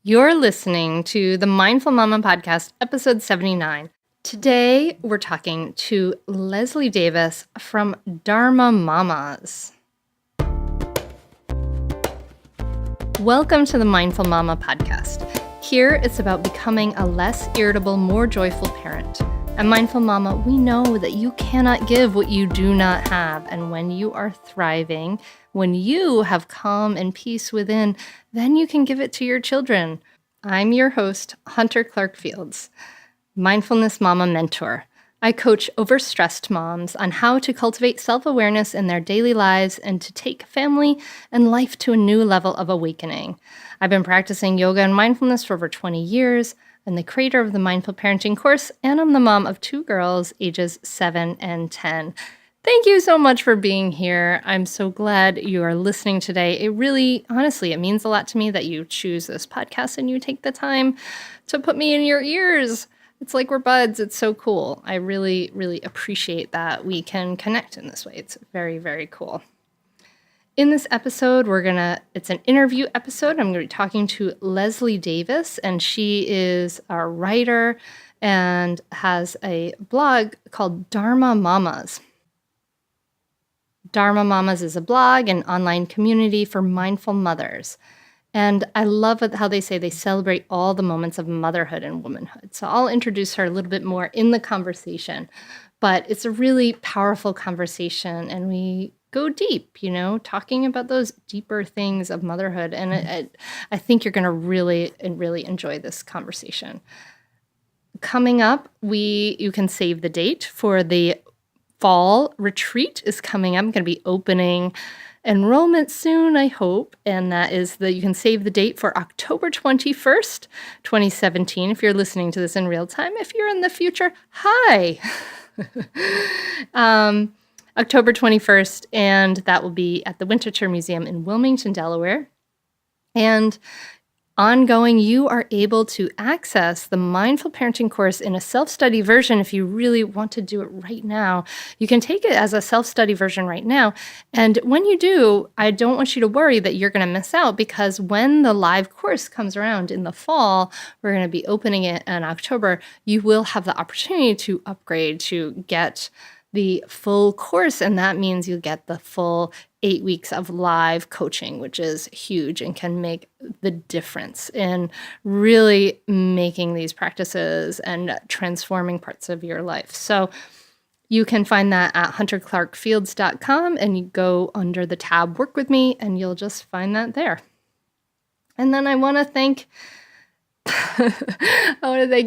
You're listening to the Mindful Mama Podcast, episode 79. Today, we're talking to Leslie Davis from Dharma Mamas. Welcome to the Mindful Mama Podcast. Here, it's about becoming a less irritable, more joyful parent. At Mindful Mama, we know that you cannot give what you do not have. And when you are thriving, when you have calm and peace within, then you can give it to your children. I'm your host, Hunter Clarke-Fields, Mindfulness Mama Mentor. I coach overstressed moms on how to cultivate self-awareness in their daily lives and to take family and life to a new level of awakening. I've been practicing yoga and mindfulness for over 20 years. I'm the creator of the Mindful Parenting course, and I'm the mom of 2 girls, ages 7 and 10. Thank you so much for being here. I'm so glad you are listening today. It really, honestly, it means a lot to me that you choose this podcast and you take the time to put me in your ears. It's like we're buds. It's so cool. I really, really appreciate that we can connect in this way. It's very, very cool. In this episode, it's an interview episode. I'm going to be talking to Leslie Davis, and she is a writer and has a blog called Dharma Mamas. Dharma Mamas is a blog and online community for mindful mothers. And I love how they say they celebrate all the moments of motherhood and womanhood. So I'll introduce her a little bit more in the conversation. But it's a really powerful conversation, and we go deep, talking about those deeper things of motherhood. And I think you're going to really enjoy this conversation. Coming up, you can save the date for the fall retreat is coming up. I'm going to be opening enrollment soon, I hope. And that is you can save the date for October 21st, 2017. If you're listening to this in real time, if you're in the future, hi. October 21st, and that will be at the Winterthur Museum in Wilmington, Delaware. And ongoing, you are able to access the Mindful Parenting course in a self-study version if you really want to do it right now. You can take it as a self-study version right now. And when you do, I don't want you to worry that you're going to miss out, because when the live course comes around in the fall, we're going to be opening it in October, you will have the opportunity to upgrade to get the full course, and that means you get the full 8 weeks of live coaching, which is huge and can make the difference in really making these practices and transforming parts of your life. So you can find that at hunterclarkefields.com, and you go under the tab Work With Me, and you'll just find that there. And then I want to thank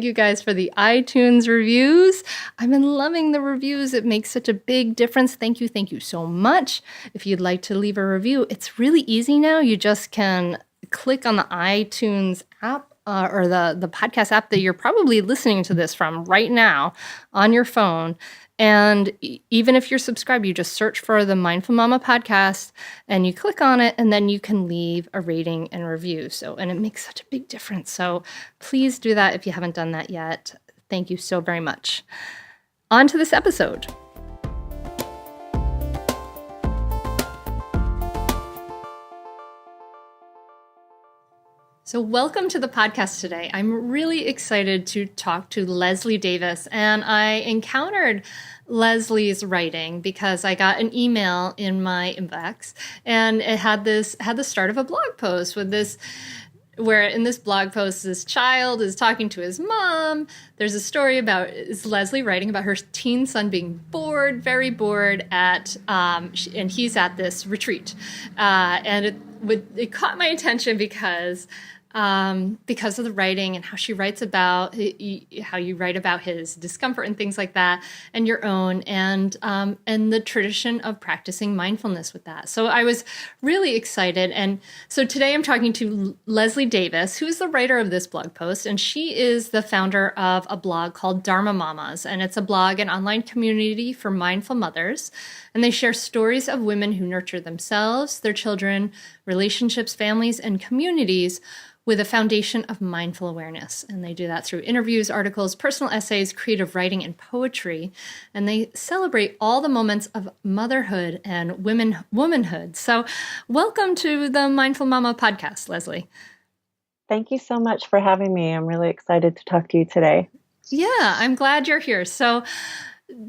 you guys for the iTunes reviews. I've been loving the reviews. It makes such a big difference. Thank you so much. If you'd like to leave a review, it's really easy now. You just can click on the iTunes app or the podcast app that you're probably listening to this from right now on your phone. And even if you're subscribed, you just search for the Mindful Mama podcast and you click on it, and then you can leave a rating and review. And it makes such a big difference. So please do that if you haven't done that yet. Thank you so very much. On to this episode. So welcome to the podcast today. I'm really excited to talk to Leslie Davis, and I encountered Leslie's writing because I got an email in my inbox, and it had the start of a blog post with this, where in this blog post, this child is talking to his mom. There's a story is Leslie writing about her teen son being bored, very bored and he's at this retreat. And it caught my attention because of the writing and how she writes about how you write about his discomfort and things like that, and your own, and the tradition of practicing mindfulness with that. So I was really excited. And so today I'm talking to Leslie Davis, who is the writer of this blog post, and she is the founder of a blog called Dharma Mamas, and it's a blog and online community for mindful mothers. And they share stories of women who nurture themselves, their children, relationships, families, and communities with a foundation of mindful awareness. And they do that through interviews, articles, personal essays, creative writing, and poetry. And they celebrate all the moments of motherhood and womanhood. So welcome to the Mindful Mama podcast, Leslie. Thank you so much for having me. I'm really excited to talk to you today. Yeah, I'm glad you're here. So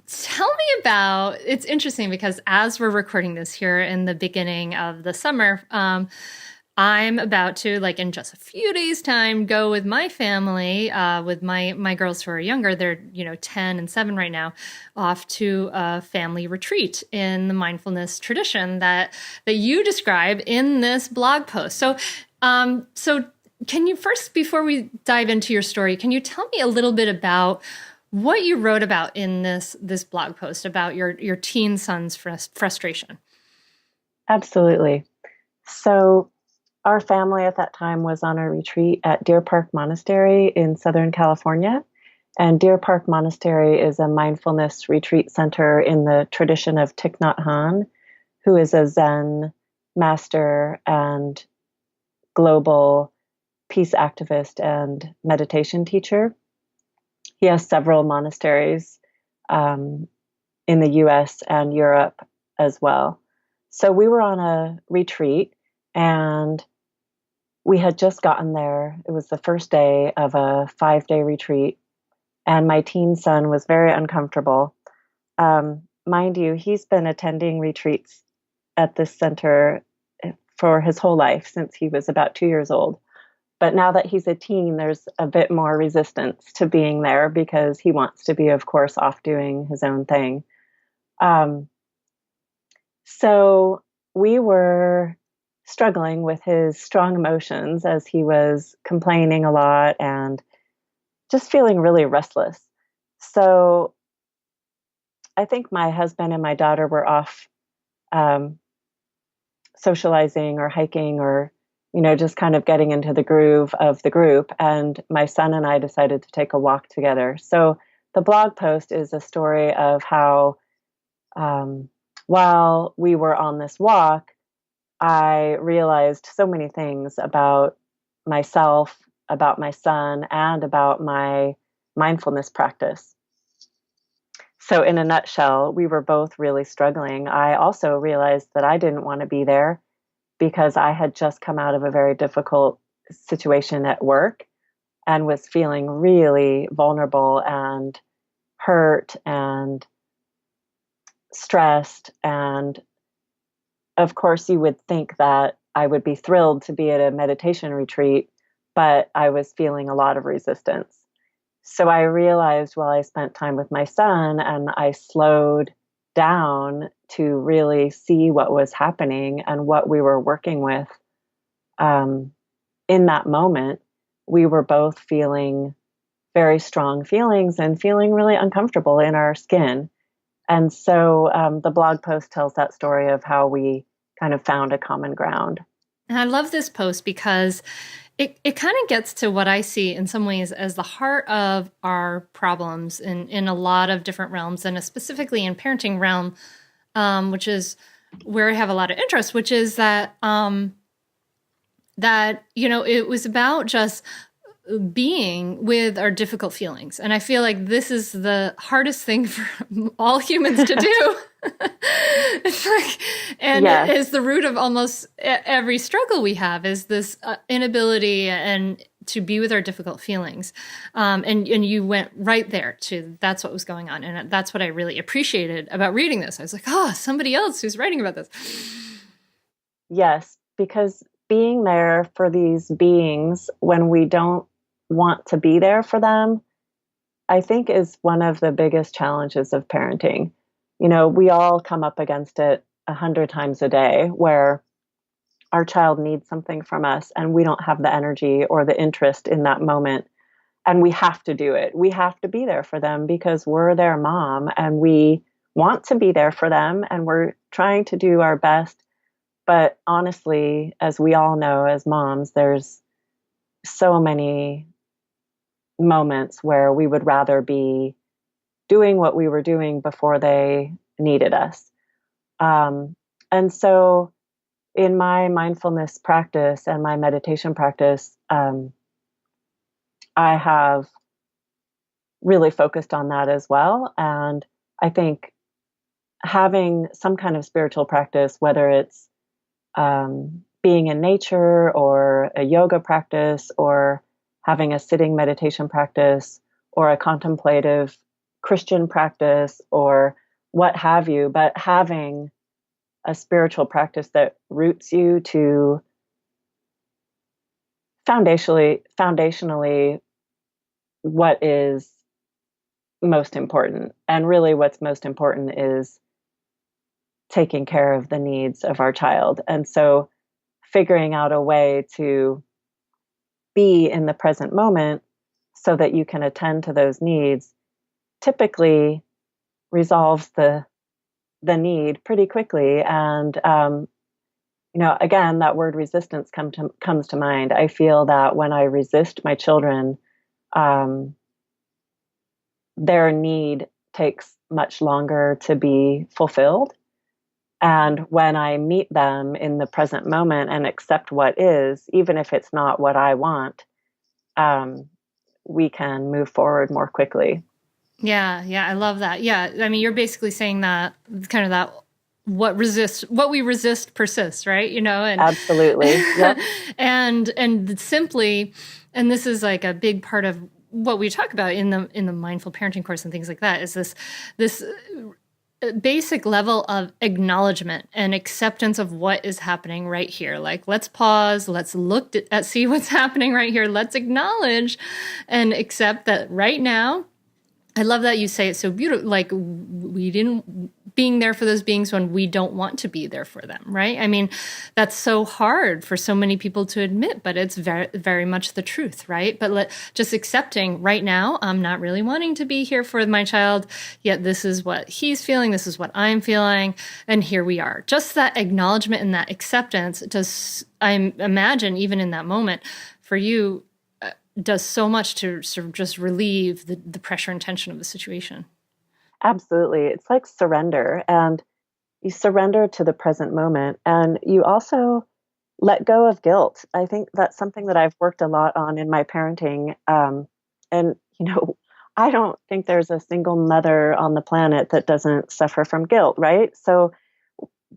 tell me about, it's interesting because as we're recording this here in the beginning of the summer, I'm about to, like in just a few days' time, go with my family, with my girls who are younger. They're 10 and 7 right now, off to a family retreat in the mindfulness tradition that you describe in this blog post. So can you first, before we dive into your story, can you tell me a little bit about what you wrote about in this blog post about your teen son's frustration? Absolutely. So, our family at that time was on a retreat at Deer Park Monastery in Southern California. And Deer Park Monastery is a mindfulness retreat center in the tradition of Thich Nhat Hanh, who is a Zen master and global peace activist and meditation teacher. He has several monasteries um, in the US and Europe as well. So we were on a retreat and we had just gotten there. It was the first day of a 5-day retreat, and my teen son was very uncomfortable. Mind you, he's been attending retreats at this center for his whole life since he was about 2 years old. But now that he's a teen, there's a bit more resistance to being there because he wants to be, of course, off doing his own thing. Um, so we were struggling with his strong emotions as he was complaining a lot and just feeling really restless. So I think my husband and my daughter were off um, socializing or hiking or, just kind of getting into the groove of the group. And my son and I decided to take a walk together. So the blog post is a story of how um, while we were on this walk, I realized so many things about myself, about my son, and about my mindfulness practice. So, in a nutshell, we were both really struggling. I also realized that I didn't want to be there because I had just come out of a very difficult situation at work and was feeling really vulnerable and hurt and stressed. And of course, you would think that I would be thrilled to be at a meditation retreat, but I was feeling a lot of resistance. So I realized while I spent time with my son and I slowed down to really see what was happening and what we were working with um, in that moment, we were both feeling very strong feelings and feeling really uncomfortable in our skin. And so the blog post tells that story of how we kind of found a common ground. And I love this post because it kind of gets to what I see in some ways as the heart of our problems in a lot of different realms, and specifically in parenting realm, which is where I have a lot of interest, which is that it was about just being with our difficult feelings. And I feel like this is the hardest thing for all humans to do. It's like, and Yes. it is the root of almost every struggle we have is this inability and to be with our difficult feelings. And you went right there to, that's what was going on. And that's what I really appreciated about reading this. I was like, oh, somebody else who's writing about this. Yes, because being there for these beings when we don't want to be there for them, I think is one of the biggest challenges of parenting. We all come up against it 100 times a day where our child needs something from us and we don't have the energy or the interest in that moment. And we have to do it. We have to be there for them because we're their mom and we want to be there for them and we're trying to do our best. But honestly, as we all know as moms, there's so many moments where we would rather be doing what we were doing before they needed us. And so in my mindfulness practice and my meditation practice, I have really focused on that as well. And I think having some kind of spiritual practice, whether it's being in nature or a yoga practice or having a sitting meditation practice or a contemplative Christian practice or what have you, but having a spiritual practice that roots you to foundationally what is most important. And really what's most important is taking care of the needs of our child. And so figuring out a way to be in the present moment so that you can attend to those needs typically resolves the need pretty quickly. And again, that word resistance comes to mind. I feel that when I resist my children, their need takes much longer to be fulfilled. And when I meet them in the present moment and accept what is, even if it's not what I want, we can move forward more quickly. Yeah, I love that. Yeah, I mean, you're basically saying that kind of that what we resist persists, right? And absolutely, yep. and simply, and this is like a big part of what we talk about in the mindful parenting course and things like that, is this basic level of acknowledgement and acceptance of what is happening right here. Like, let's pause, let's look at see what's happening right here. Let's acknowledge and accept that right now. I love that you say it so beautiful. Like, we didn't being there for those beings when we don't want to be there for them, right? I mean, that's so hard for so many people to admit, but it's very, very much the truth, right? But just accepting right now, I'm not really wanting to be here for my child, yet this is what he's feeling, this is what I'm feeling, and here we are. Just that acknowledgement and that acceptance does, I imagine, even in that moment, for you, does so much to sort of just relieve the pressure and tension of the situation. Absolutely. It's like surrender, and you surrender to the present moment, and you also let go of guilt. I think that's something that I've worked a lot on in my parenting. And, I don't think there's a single mother on the planet that doesn't suffer from guilt, right? So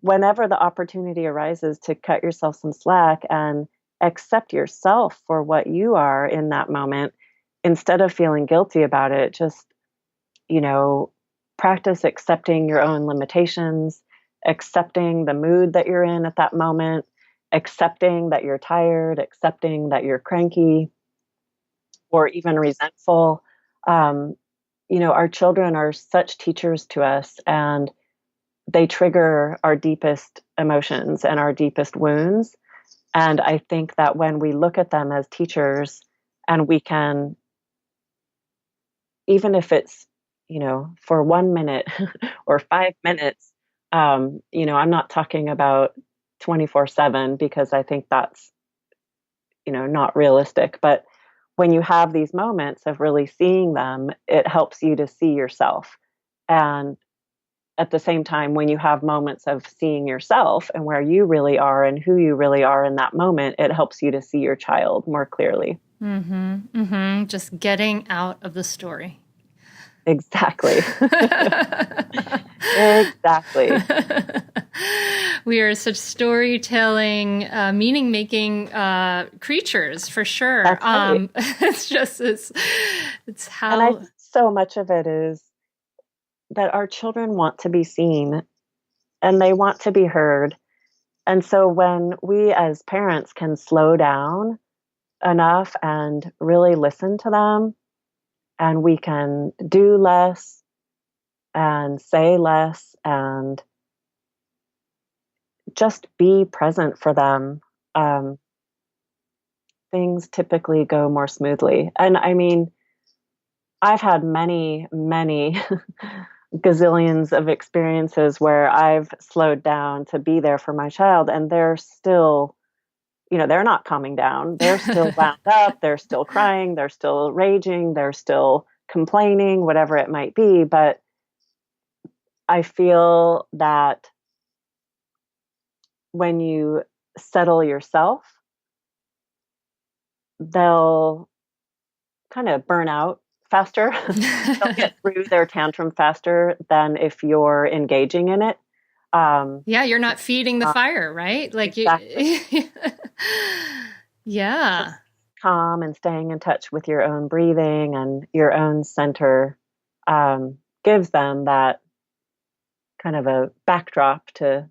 whenever the opportunity arises to cut yourself some slack and accept yourself for what you are in that moment, instead of feeling guilty about it, just, practice accepting your own limitations, accepting the mood that you're in at that moment, accepting that you're tired, accepting that you're cranky or even resentful. Our children are such teachers to us, and they trigger our deepest emotions and our deepest wounds. And I think that when we look at them as teachers and we can, even if it's, for 1 minute or 5 minutes, I'm not talking about 24/7 because I think that's, not realistic. But when you have these moments of really seeing them, it helps you to see yourself. And at the same time, when you have moments of seeing yourself and where you really are and who you really are in that moment, it helps you to see your child more clearly. Just getting out of the story. Exactly. Exactly. We are such storytelling, meaning-making creatures, for sure. That's right. It's how. And I think so much of it is that our children want to be seen and they want to be heard. And so when we as parents can slow down enough and really listen to them, and we can do less and say less and just be present for them, things typically go more smoothly. And I mean, I've had many, many gazillions of experiences where I've slowed down to be there for my child, and they're still, they're not calming down. They're still wound up. They're still crying. They're still raging. They're still complaining, whatever it might be. But I feel that when you settle yourself, they'll kind of burn out faster. They'll get through their tantrum faster than if you're engaging in it. Yeah, you're not feeding the fire, right? Like you Exactly. Yeah. Just calm and staying in touch with your own breathing and your own center gives them that kind of a backdrop to,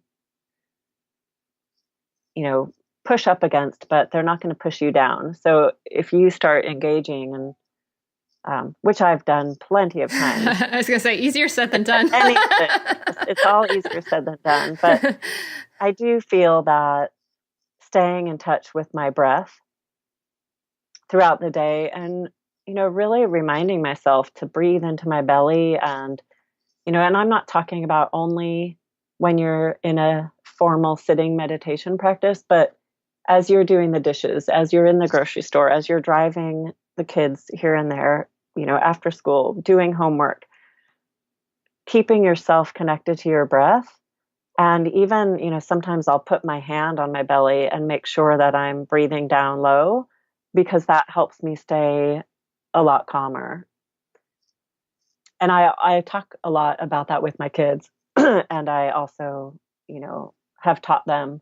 push up against, but they're not going to push you down. So if you start engaging, and which I've done plenty of times, I was going to say easier said than done. anything, it's all easier said than done. But I do feel that staying in touch with my breath throughout the day and, really reminding myself to breathe into my belly and I'm not talking about only when you're in a formal sitting meditation practice, but as you're doing the dishes, as you're in the grocery store, as you're driving the kids here and there, after school, doing homework, keeping yourself connected to your breath. And even, sometimes I'll put my hand on my belly and make sure that I'm breathing down low because that helps me stay a lot calmer. And I talk a lot about that with my kids. And I also, have taught them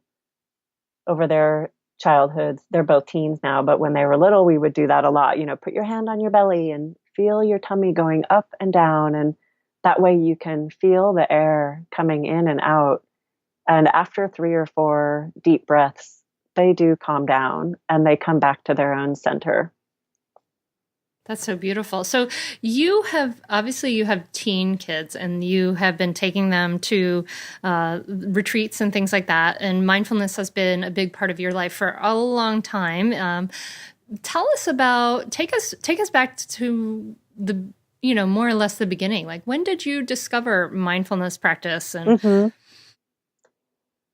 over their childhoods. They're both teens now, but when they were little, we would do that a lot. Put your hand on your belly and feel your tummy going up and down. And that way you can feel the air coming in and out. And after 3 or 4 deep breaths, they do calm down and they come back to their own center. That's so beautiful. So you have teen kids and you have been taking them to retreats and things like that. And mindfulness has been a big part of your life for a long time. Tell us take us back to the, more or less the beginning. Like when did you discover mindfulness practice? And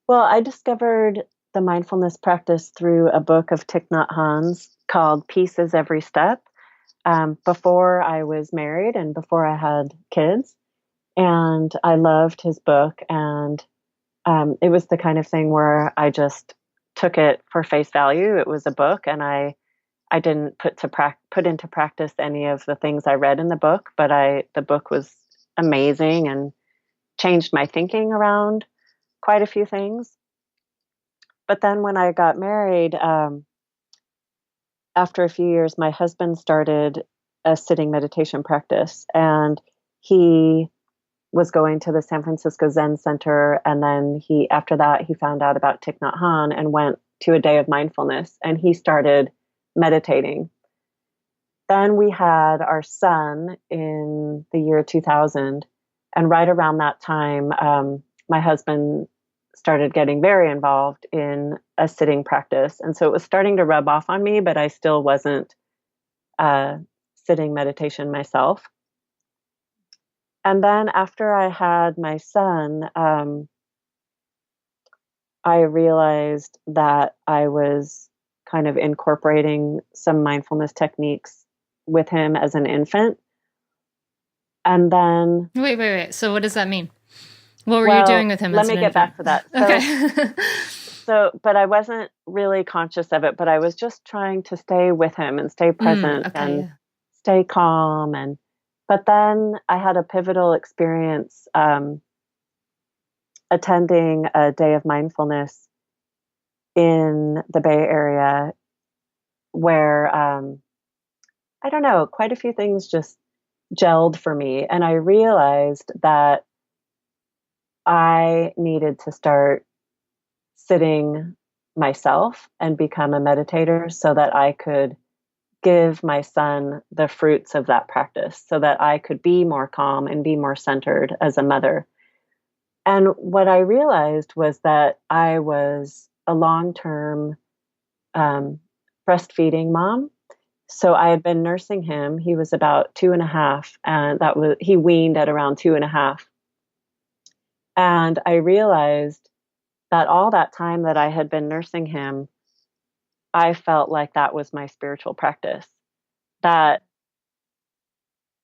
Well, I discovered the mindfulness practice through a book of Thich Nhat Hanh's called Peace is Every Step. Before I was married and before I had kids. And I loved his book. And it was the kind of thing where I just took it for face value. It was a book, and I didn't put into practice any of the things I read in the book, but the book was amazing and changed my thinking around quite a few things. But then when I got married, after a few years, my husband started a sitting meditation practice, and he was going to the San Francisco Zen Center. And then after that, he found out about Thich Nhat Hanh and went to a day of mindfulness, and he started meditating. Then we had our son in the year 2000. And right around that time, my husband started getting very involved in a sitting practice. And so it was starting to rub off on me, but I still wasn't sitting meditation myself. And then after I had my son, I realized that I was kind of incorporating some mindfulness techniques with him as an infant. And then... Wait. So what does that mean? What were you doing with him as an infant? Let me get back to that. Okay. But I wasn't really conscious of it, but I was just trying to stay with him and stay present stay calm. But then I had a pivotal experience attending a day of mindfulness in the Bay Area where, I don't know, quite a few things just gelled for me. And I realized that I needed to start sitting myself and become a meditator so that I could give my son the fruits of that practice, so that I could be more calm and be more centered as a mother. And what I realized was that I was a long-term breastfeeding mom. So I had been nursing him. He was about 2.5, and he weaned at around 2.5. And I realized that all that time that I had been nursing him, I felt like that was my spiritual practice. That,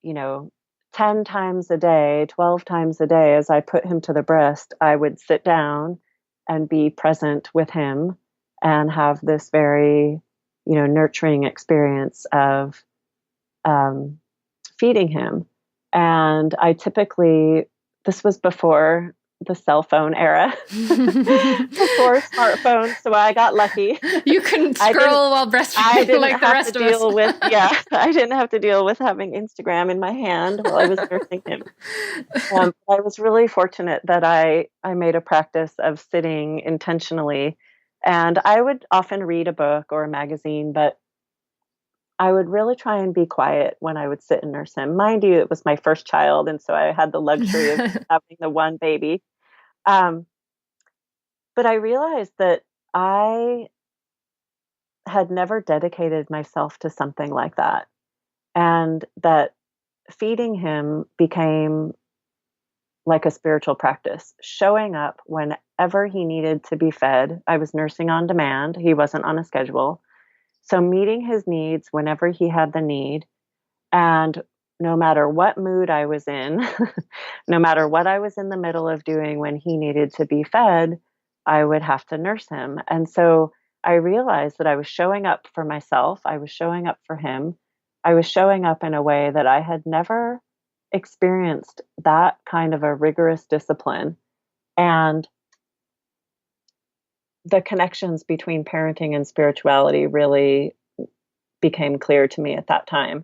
10 times a day, 12 times a day, as I put him to the breast, I would sit down and be present with him and have this very, nurturing experience of feeding him. And this was before the cell phone era before smartphones. So I got lucky. You couldn't scroll while breastfeeding like the rest of us. I didn't have to deal with having Instagram in my hand while I was nursing him. I was really fortunate that I made a practice of sitting intentionally, and I would often read a book or a magazine, but I would really try and be quiet when I would sit and nurse him. Mind you, it was my first child, and so I had the luxury of having the one baby. Um, but I realized that I had never dedicated myself to something like that, and that feeding him became like a spiritual practice, showing up whenever he needed to be fed. I was nursing on demand. He wasn't on a schedule. So meeting his needs whenever he had the need, and no matter what mood I was in, no matter what I was in the middle of doing when he needed to be fed, I would have to nurse him. And so I realized that I was showing up for myself. I was showing up for him. I was showing up in a way that I had never experienced that kind of a rigorous discipline. And the connections between parenting and spirituality really became clear to me at that time.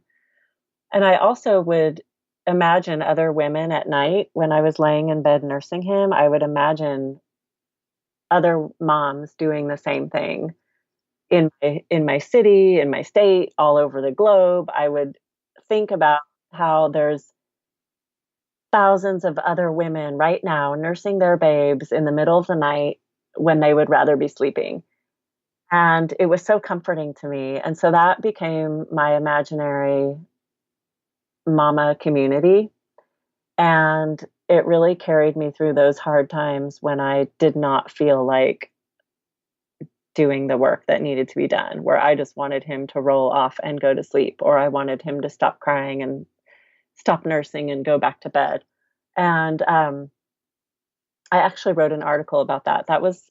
And I also would imagine other women at night when I was laying in bed nursing him. I would imagine other moms doing the same thing in my city, in my state, all over the globe. I would think about how there's thousands of other women right now nursing their babes in the middle of the night when they would rather be sleeping. And it was so comforting to me. And so that became my imaginary mama community. And it really carried me through those hard times when I did not feel like doing the work that needed to be done, where I just wanted him to roll off and go to sleep, or I wanted him to stop crying and stop nursing and go back to bed. And I actually wrote an article about that. That was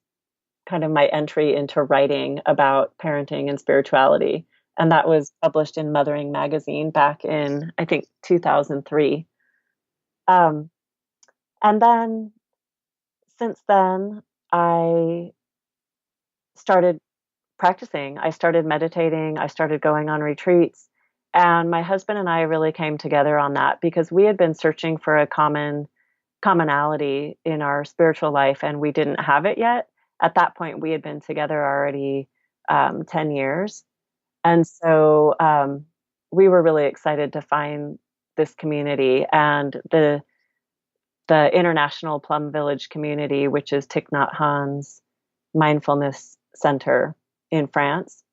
kind of my entry into writing about parenting and spirituality. And that was published in Mothering magazine back in, I think, 2003. And then since then, I started practicing. I started meditating. I started going on retreats. And my husband and I really came together on that because we had been searching for a commonality in our spiritual life, and we didn't have it yet. At that point, we had been together already 10 years. And so we were really excited to find this community, and the International Plum Village community, which is Thich Nhat Hanh's Mindfulness Center in France.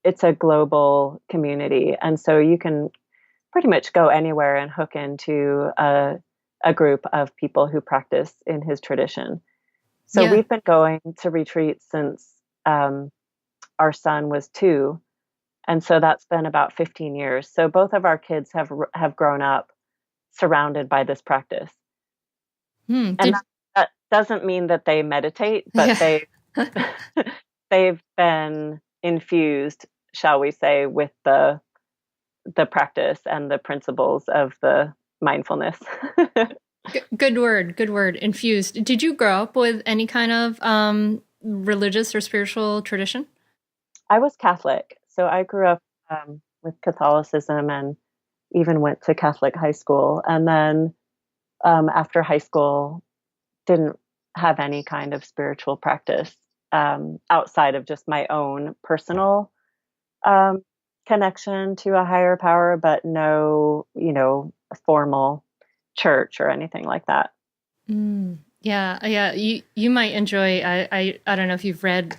It's a global community. And so you can pretty much go anywhere and hook into a group of people who practice in his tradition. So we've been going to retreats since our son was 2. And so that's been about 15 years. So both of our kids have grown up surrounded by this practice. And that doesn't mean that they meditate, but they've been infused, shall we say, with the practice and the principles of the mindfulness. Good word, infused. Did you grow up with any kind of religious or spiritual tradition? I was Catholic, so I grew up with Catholicism and even went to Catholic high school. And then after high school, didn't have any kind of spiritual practice outside of just my own personal connection to a higher power, but no, formal church or anything like that. Yeah. You might enjoy. I don't know if you've read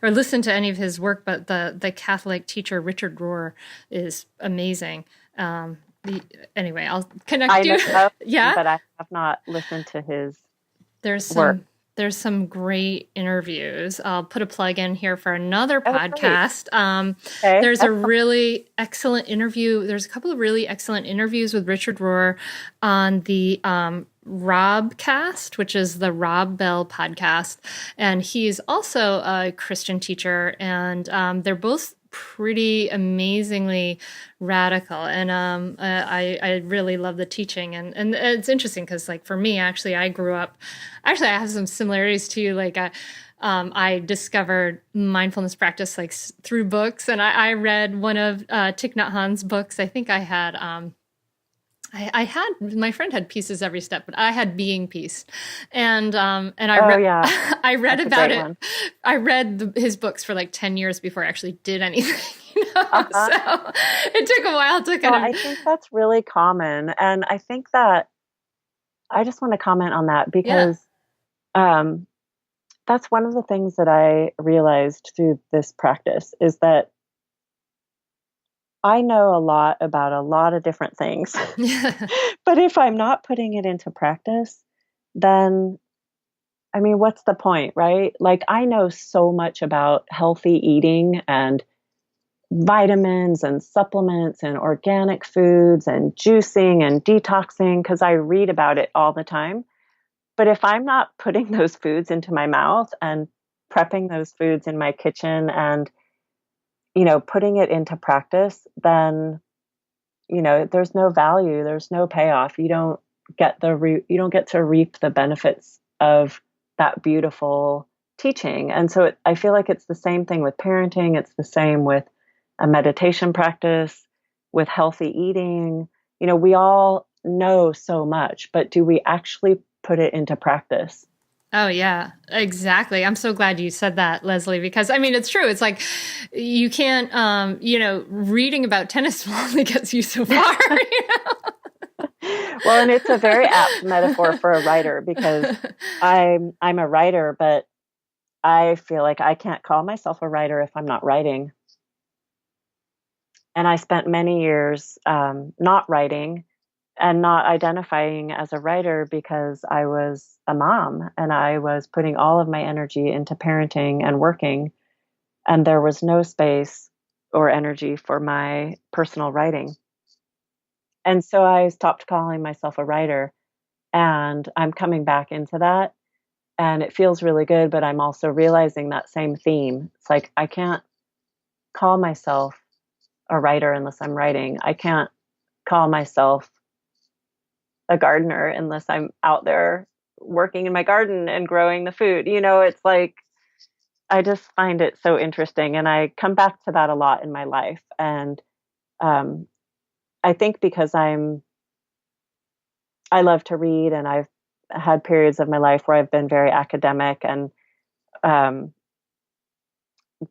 or listened to any of his work, but the Catholic teacher Richard Rohr is amazing. Anyway, I'll connect you. Yeah, but I have not listened to his work. There's some great interviews. I'll put a plug in here for another podcast. Okay. There's a really excellent interview. There's a couple of really excellent interviews with Richard Rohr on the Robcast, which is the Rob Bell podcast. And he's also a Christian teacher. And they're both pretty amazingly radical. And I really love the teaching. And it's interesting because, like, for me, actually, I have some similarities to you. Like, I discovered mindfulness practice like through books, and I read one of Thich Nhat Hanh's books. I think I had my friend had Pieces Every Step, but I had Being Peace, and Oh yeah, I read that's a about great it. one. I read his books for like 10 years before I actually did anything. Uh-huh. So it took a while to Well, kind I of think that's really common, and I think that I just want to comment on that yeah. because um, that's one of the things that I realized through this practice is that I know a lot about a lot of different things. But if I'm not putting it into practice, then I mean, what's the point, right? Like, I know so much about healthy eating and vitamins and supplements and organic foods and juicing and detoxing because I read about it all the time. But if I'm not putting those foods into my mouth and prepping those foods in my kitchen and, putting it into practice, then, there's no value, there's no payoff. You don't get to reap the benefits of that beautiful teaching. And so I feel like it's the same thing with parenting, it's the same with a meditation practice, with healthy eating. We all know so much, but do we actually put it into practice? Oh yeah, exactly. I'm so glad you said that, Leslie, because I mean it's true. It's like you can't reading about tennis only gets you so far. Well, and it's a very apt metaphor for a writer because I'm a writer, but I feel like I can't call myself a writer if I'm not writing. And I spent many years not writing and not identifying as a writer because I was a mom and I was putting all of my energy into parenting and working, and there was no space or energy for my personal writing. And so I stopped calling myself a writer, and I'm coming back into that. And it feels really good, but I'm also realizing that same theme. It's like I can't call myself a writer unless I'm writing. I can't call myself a gardener unless I'm out there working in my garden and growing the food. It's like I just find it so interesting. And I come back to that a lot in my life. And um, I think because I love to read and I've had periods of my life where I've been very academic and um,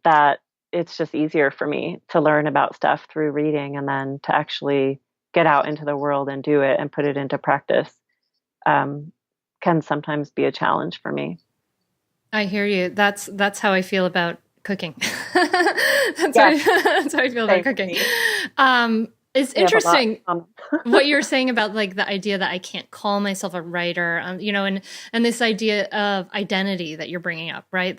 that it's just easier for me to learn about stuff through reading and then to actually get out into the world and do it and put it into practice um, can sometimes be a challenge for me. I hear you. That's how I feel about cooking. Yes, That's how I feel about same for cooking. me. It's We have a lot in interesting common. what you were saying about like the idea that I can't call myself a writer, and this idea of identity that you're bringing up, right?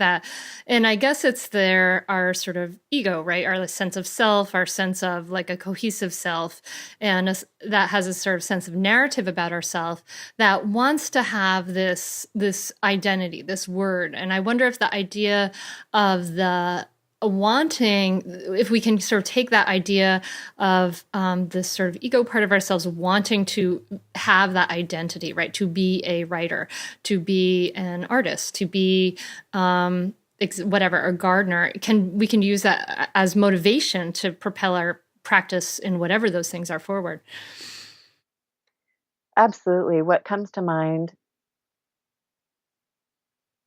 And I guess it's our sort of ego, right? Our sense of self, our sense of like a cohesive self, and that has a sort of sense of narrative about ourself that wants to have this identity, this word. And I wonder if the idea of the wanting, if we can sort of take that idea of this sort of ego part of ourselves wanting to have that identity, right? To be a writer, to be an artist, to be whatever, a gardener. We can use that as motivation to propel our practice in whatever those things are forward. Absolutely. What comes to mind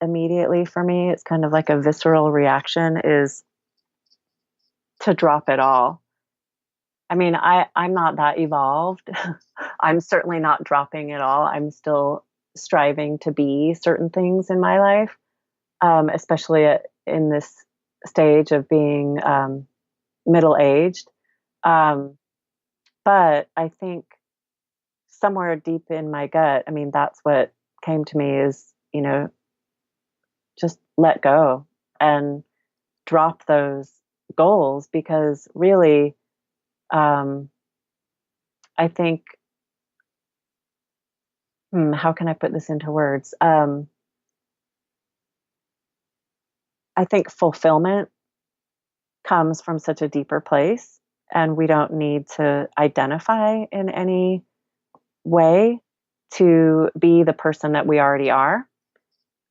immediately for me, it's kind of like a visceral reaction, is to drop it all. I mean, I'm not that evolved. I'm certainly not dropping it all. I'm still striving to be certain things in my life, especially in this stage of being middle aged. Um, but I think somewhere deep in my gut, I mean, that's what came to me is, just let go and drop those goals because really, um, I think, how can I put this into words? I think fulfillment comes from such a deeper place, and we don't need to identify in any way to be the person that we already are.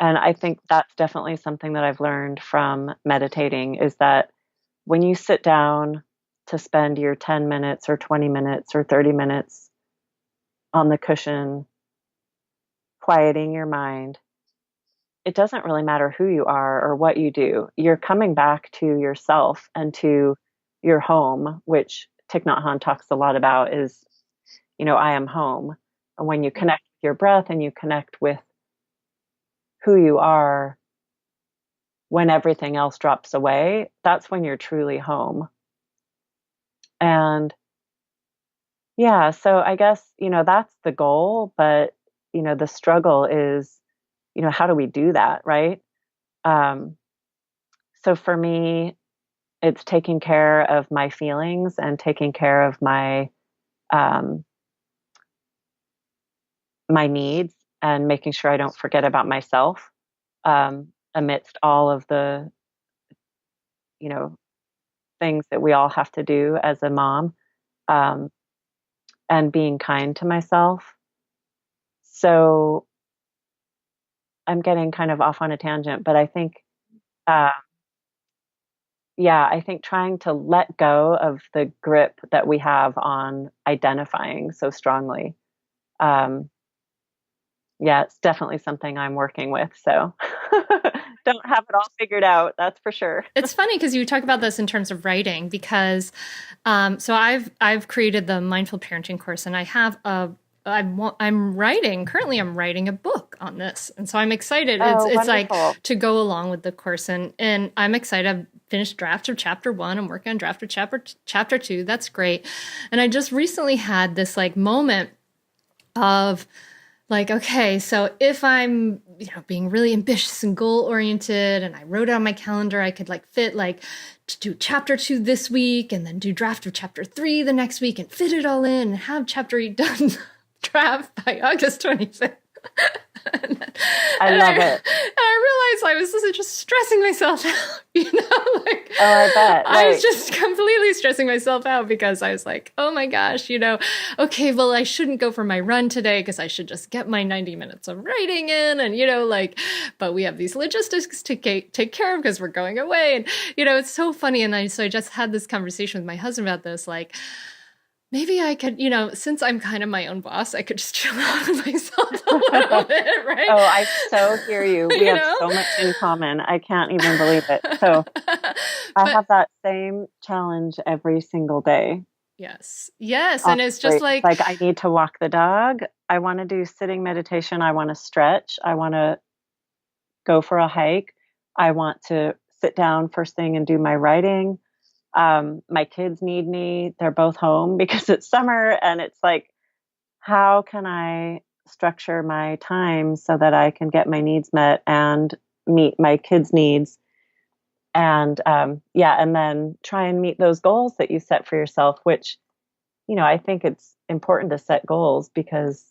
And I think that's definitely something that I've learned from meditating, is that when you sit down to spend your 10 minutes or 20 minutes or 30 minutes on the cushion, quieting your mind, it doesn't really matter who you are or what you do. You're coming back to yourself and to your home, which Thich Nhat Hanh talks a lot about, is, I am home. And when you connect with your breath and you connect with who you are, when everything else drops away, that's when you're truly home. And yeah, so I guess, that's the goal, but, the struggle is, how do we do that, right? Um, so for me, it's taking care of my feelings and taking care of um, my needs, and making sure I don't forget about myself, amidst all of the, you know, things that we all have to do as a mom, um, and being kind to myself. So I'm getting kind of off on a tangent, but I think, uh, yeah, I think trying to let go of the grip that we have on identifying so strongly. Um, yeah, it's definitely something I'm working with. So don't have it all figured out, that's for sure. It's funny because you talk about this in terms of writing, because so I've created the mindful parenting course, and I'm writing a book on this, and so I'm excited. It's like to go along with the course, and I'm excited. I've finished draft of chapter 1. I'm working on draft of chapter 2. That's great. And I just recently had this like moment of like, okay, so if I'm, being really ambitious and goal oriented, and I wrote it on my calendar, I could like fit like to do chapter 2 this week, and then do draft of chapter 3 the next week, and fit it all in and have chapter 8 done draft by August 25th. I love it. And I realized I was just stressing myself out, like, oh, I bet. Right. I was just completely stressing myself out because I was like, oh my gosh, okay, well, I shouldn't go for my run today because I should just get my 90 minutes of writing in, and, but we have these logistics to take care of because we're going away. And, it's so funny. And so I just had this conversation with my husband about this, like, maybe I could, since I'm kind of my own boss, I could just chill out with myself a little bit, right? Oh, I so hear you. We have so much in common. I can't even believe it. So I have that same challenge every single day. Yes. And it's just like I need to walk the dog. I want to do sitting meditation. I want to stretch. I want to go for a hike. I want to sit down first thing and do my writing. My kids need me. They're both home because it's summer, and it's like, how can I structure my time so that I can get my needs met and meet my kids' needs? And, and then try and meet those goals that you set for yourself, which, I think it's important to set goals because,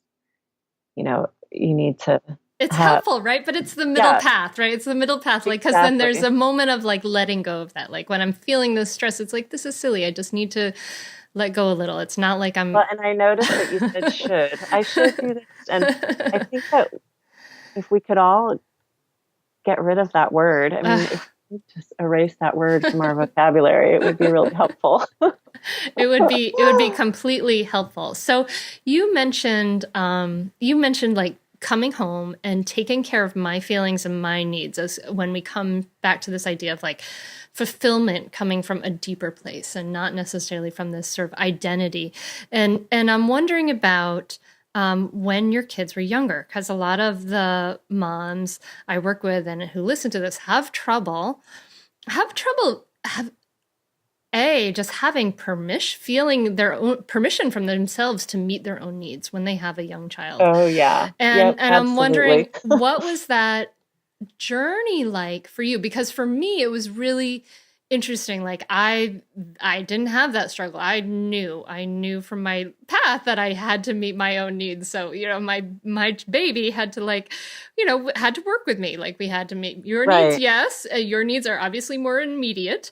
you need to. It's helpful, right? But it's the middle path, right? It's the middle path, like, because then there's a moment of like letting go of that. Like when I'm feeling this stress, it's like, this is silly. I just need to let go a little. It's not like I'm. Well, and I noticed that you said should. I should do this. And I think that if we could all get rid of that word, I mean, if we just erase that word from our vocabulary, it would be really helpful. It would be completely helpful. So you mentioned like coming home and taking care of my feelings and my needs, as when we come back to this idea of like fulfillment coming from a deeper place and not necessarily from this sort of identity. And I'm wondering about when your kids were younger, because a lot of the moms I work with and who listen to this have trouble just having feeling their own permission from themselves to meet their own needs when they have a young child. Oh, yeah. And I'm wondering, what was that journey like for you? Because for me, it was really Interesting. Like I didn't have that struggle. I knew from my path that I had to meet my own needs. So, my baby had to had to work with me. Like we had to meet your needs. Right. Yes, your needs are obviously more immediate,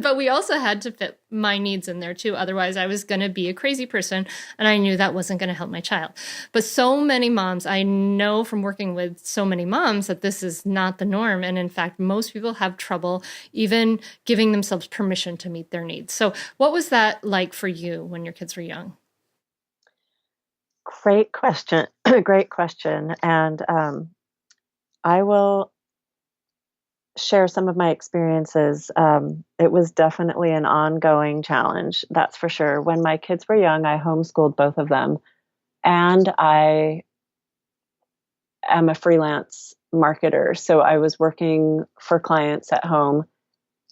but we also had to fit my needs in there too. Otherwise, I was going to be a crazy person, and I knew that wasn't going to help my child. But so many moms, I know from working with so many moms that this is not the norm, and in fact, most people have trouble even giving themselves permission to meet their needs. So, what was that like for you when your kids were young? Great question. Great question. And I will share some of my experiences. It was definitely an ongoing challenge, that's for sure. When my kids were young, I homeschooled both of them, and I am a freelance marketer. So I was working for clients at home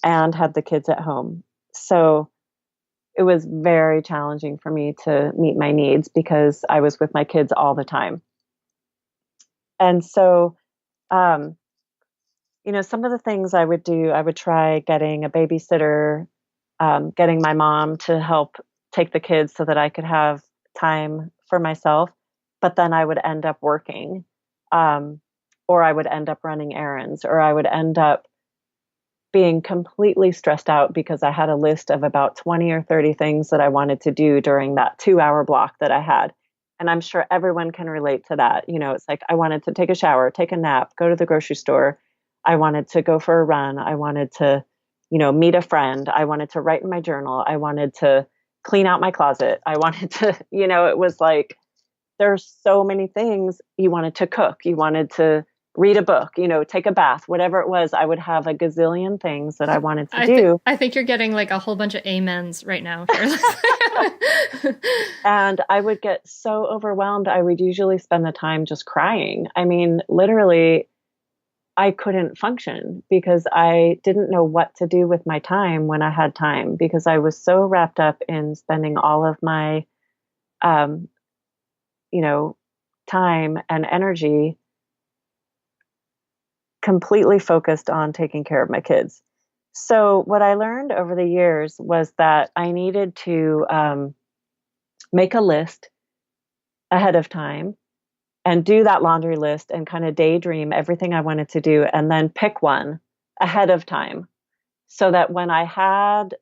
and had the kids at home. So it was very challenging for me to meet my needs because I was with my kids all the time. And so, um, some of the things I would do, I would try getting a babysitter, getting my mom to help take the kids so that I could have time for myself. But then I would end up working, um, or I would end up running errands, or I would end up being completely stressed out because I had a list of about 20 or 30 things that I wanted to do during that 2 hour block that I had. And I'm sure everyone can relate to that. It's like I wanted to take a shower, take a nap, go to the grocery store. I wanted to go for a run. I wanted to, meet a friend. I wanted to write in my journal. I wanted to clean out my closet. I wanted to, it was like there's so many things. You wanted to cook. You wanted to read a book, take a bath, whatever it was. I would have a gazillion things that I wanted to do. I think you're getting like a whole bunch of amens right now here. And I would get so overwhelmed. I would usually spend the time just crying. I mean, literally, I couldn't function because I didn't know what to do with my time when I had time because I was so wrapped up in spending all of my, um, time and energy completely focused on taking care of my kids. So, what I learned over the years was that I needed to make a list ahead of time and do that laundry list and kind of daydream everything I wanted to do and then pick one ahead of time so that when I had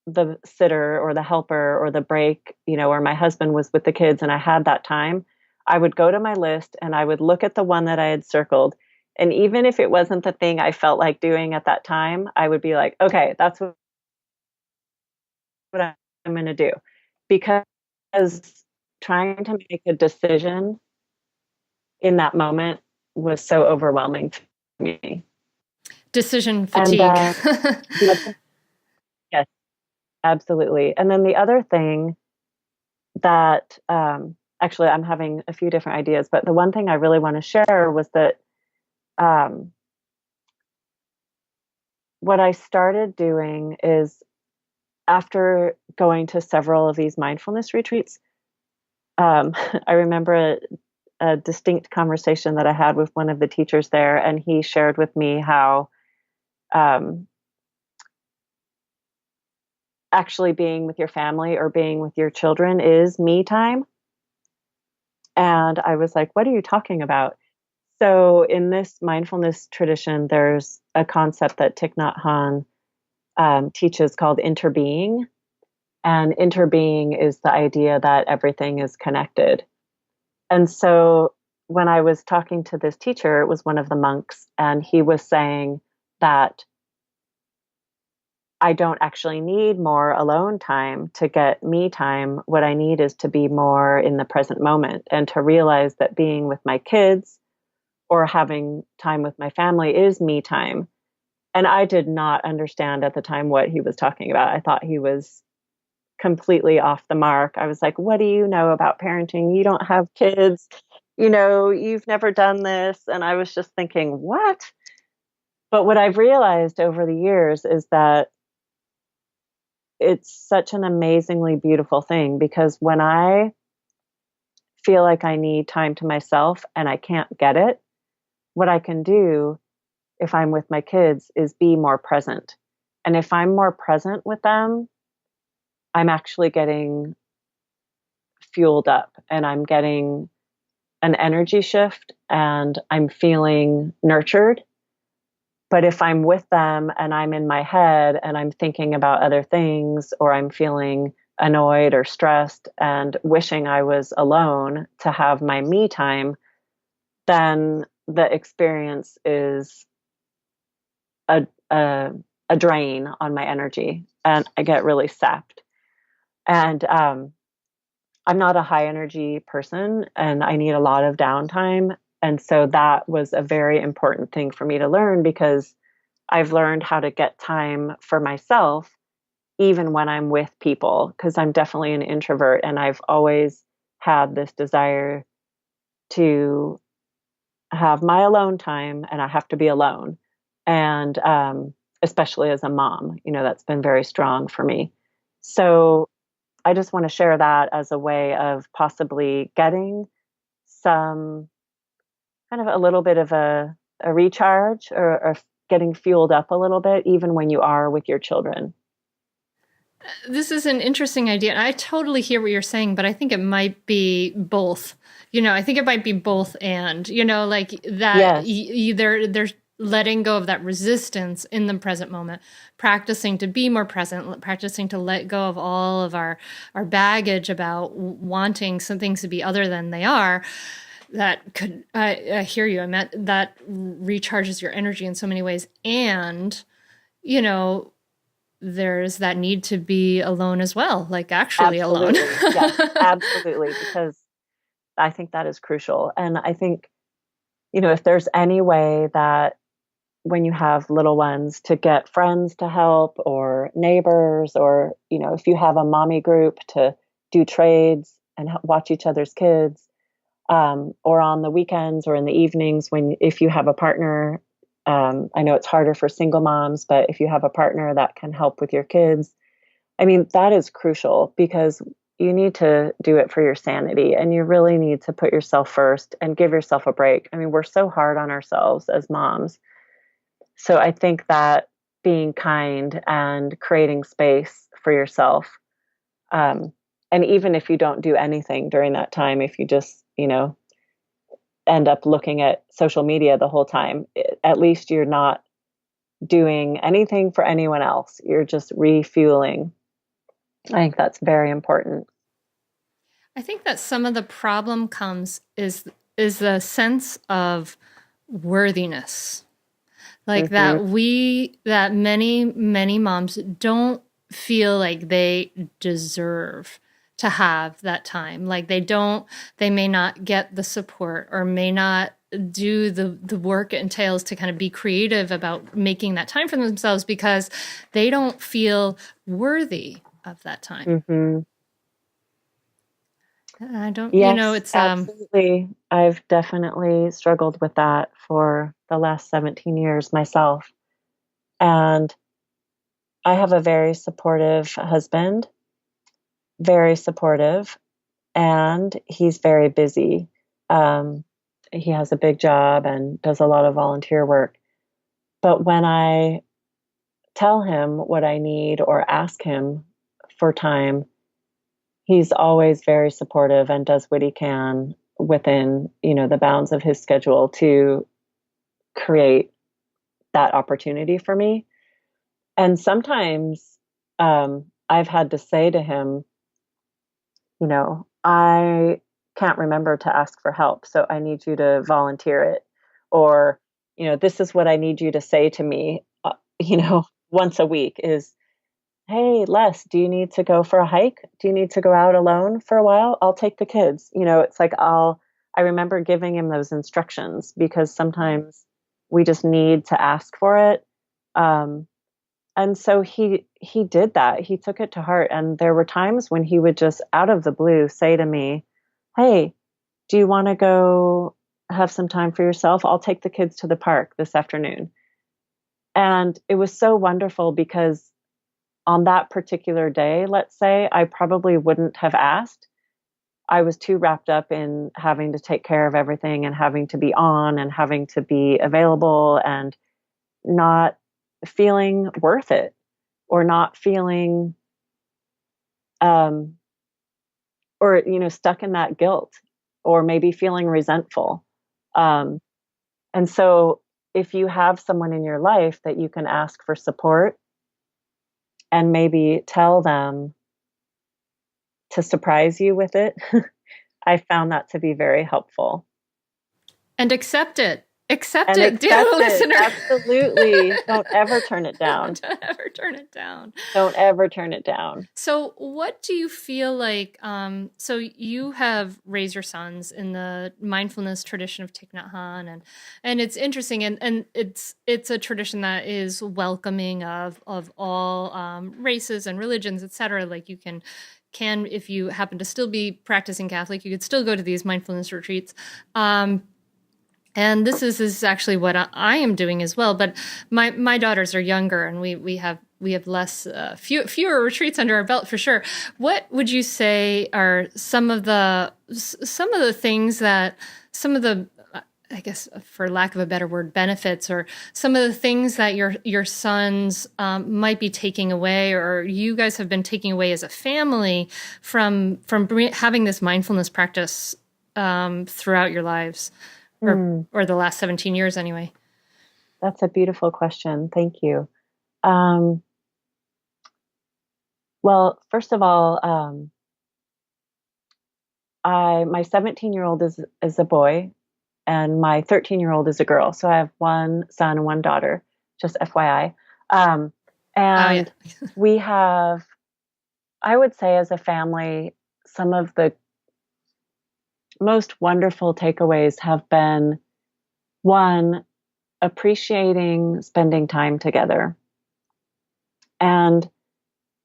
the sitter or the helper or the break, or my husband was with the kids and I had that time, I would go to my list and I would look at the one that I had circled. And even if it wasn't the thing I felt like doing at that time, I would be like, okay, that's what I'm going to do. Because trying to make a decision in that moment was so overwhelming to me. Decision And fatigue. yes, absolutely. And then the other thing that actually I'm having a few different ideas, but the one thing I really want to share was that um, what I started doing is after going to several of these mindfulness retreats, I remember a distinct conversation that I had with one of the teachers there, and he shared with me how um, actually being with your family or being with your children is me time. And I was like, what are you talking about? So, in this mindfulness tradition, there's a concept that Thich Nhat Hanh teaches called interbeing. And interbeing is the idea that everything is connected. And so, when I was talking to this teacher, it was one of the monks, and he was saying that I don't actually need more alone time to get me time. What I need is to be more in the present moment and to realize that being with my kids or having time with my family is me time. And I did not understand at the time what he was talking about. I thought he was completely off the mark. I was like, what do you know about parenting? You don't have kids. You've never done this. And I was just thinking, what? But what I've realized over the years is that it's such an amazingly beautiful thing because when I feel like I need time to myself and I can't get it, what I can do if I'm with my kids is be more present. And if I'm more present with them, I'm actually getting fueled up and I'm getting an energy shift and I'm feeling nurtured. But if I'm with them and I'm in my head and I'm thinking about other things, or I'm feeling annoyed or stressed and wishing I was alone to have my me time, then the experience is a, a, a drain on my energy and I get really sapped. And I'm not a high energy person and I need a lot of downtime. And so that was a very important thing for me to learn, because I've learned how to get time for myself even when I'm with people, because I'm definitely an introvert and I've always had this desire to have my alone time and I have to be alone. And especially as a mom, that's been very strong for me. So I just want to share that as a way of possibly getting some kind of a little bit of a recharge, or getting fueled up a little bit, even when you are with your children. This is an interesting idea. I totally hear what you're saying, but I think it might be both. I think it might be both and, like that Yes, there's letting go of that resistance in the present moment, practicing to be more present, practicing to let go of all of our baggage about wanting some things to be other than they are. That could, I hear you. I meant that recharges your energy in so many ways. And, there's that need to be alone as well, like actually alone. absolutely. Yes, absolutely. Because I think that is crucial. And I think, if there's any way that when you have little ones, to get friends to help, or neighbors, or, if you have a mommy group to do trades and watch each other's kids, or on the weekends or in the evenings, if you have a partner. I know it's harder for single moms, but if you have a partner that can help with your kids, I mean, that is crucial, because you need to do it for your sanity and you really need to put yourself first and give yourself a break. I mean, we're so hard on ourselves as moms. So I think that being kind and creating space for yourself, and even if you don't do anything during that time, if you just, end up looking at social media the whole time, at least you're not doing anything for anyone else. You're just refueling. I think that's very important. I think that some of the problem comes is the sense of worthiness. Like Hmm. that many moms don't feel like they deserve to have that time. Like they may not get the support, or may not do the work it entails to kind of be creative about making that time for themselves, because they don't feel worthy of that time. Hmm. I don't, Yes, it's absolutely. I've definitely struggled with that for the last 17 years myself. And I have a very supportive husband, very supportive, and he's very busy. Um, he has a big job and does a lot of volunteer work. But when I tell him what I need or ask him for time, he's always very supportive and does what he can within, the bounds of his schedule to create that opportunity for me. And sometimes I've had to say to him, I can't remember to ask for help, so I need you to volunteer it. Or, this is what I need you to say to me, once a week is, hey, Les, do you need to go for a hike? Do you need to go out alone for a while? I'll take the kids. It's like I remember giving him those instructions, because sometimes we just need to ask for it. Um, and so he did that. He took it to heart. And there were times when he would just out of the blue say to me, hey, do you want to go have some time for yourself? I'll take the kids to the park this afternoon. And it was so wonderful, because on that particular day, let's say, I probably wouldn't have asked. I was too wrapped up in having to take care of everything and having to be on and having to be available and not feeling worth it. or not feeling, um, or, stuck in that guilt, or maybe feeling resentful. Um, and so if you have someone in your life that you can ask for support and maybe tell them to surprise you with it, I found that to be very helpful. And accept it. Accept And it, dear accept it. listener. Absolutely. Don't ever turn it down. Don't ever turn it down. Don't ever turn it down. So, what do you feel like? So, you have raised your sons in the mindfulness tradition of Thich Nhat Hanh, and it's interesting, and it's a tradition that is welcoming of all races and religions, etc. Like you can if you happen to still be practicing Catholic, you could still go to these mindfulness retreats. And this is actually what I am doing as well. But my daughters are younger, and we have less fewer retreats under our belt for sure. What would you say are some of the things that some of the I guess, for lack of a better word, benefits, or some of the things that your sons might be taking away, or you guys have been taking away as a family from having this mindfulness practice throughout your lives? Or the last 17 years anyway? That's a beautiful question. Thank you. Well, first of all, my 17-year-old is a boy, and my 13-year-old is a girl. So I have one son and one daughter, just FYI. And we have, I would say, as a family, some of the most wonderful takeaways have been, one, appreciating spending time together, and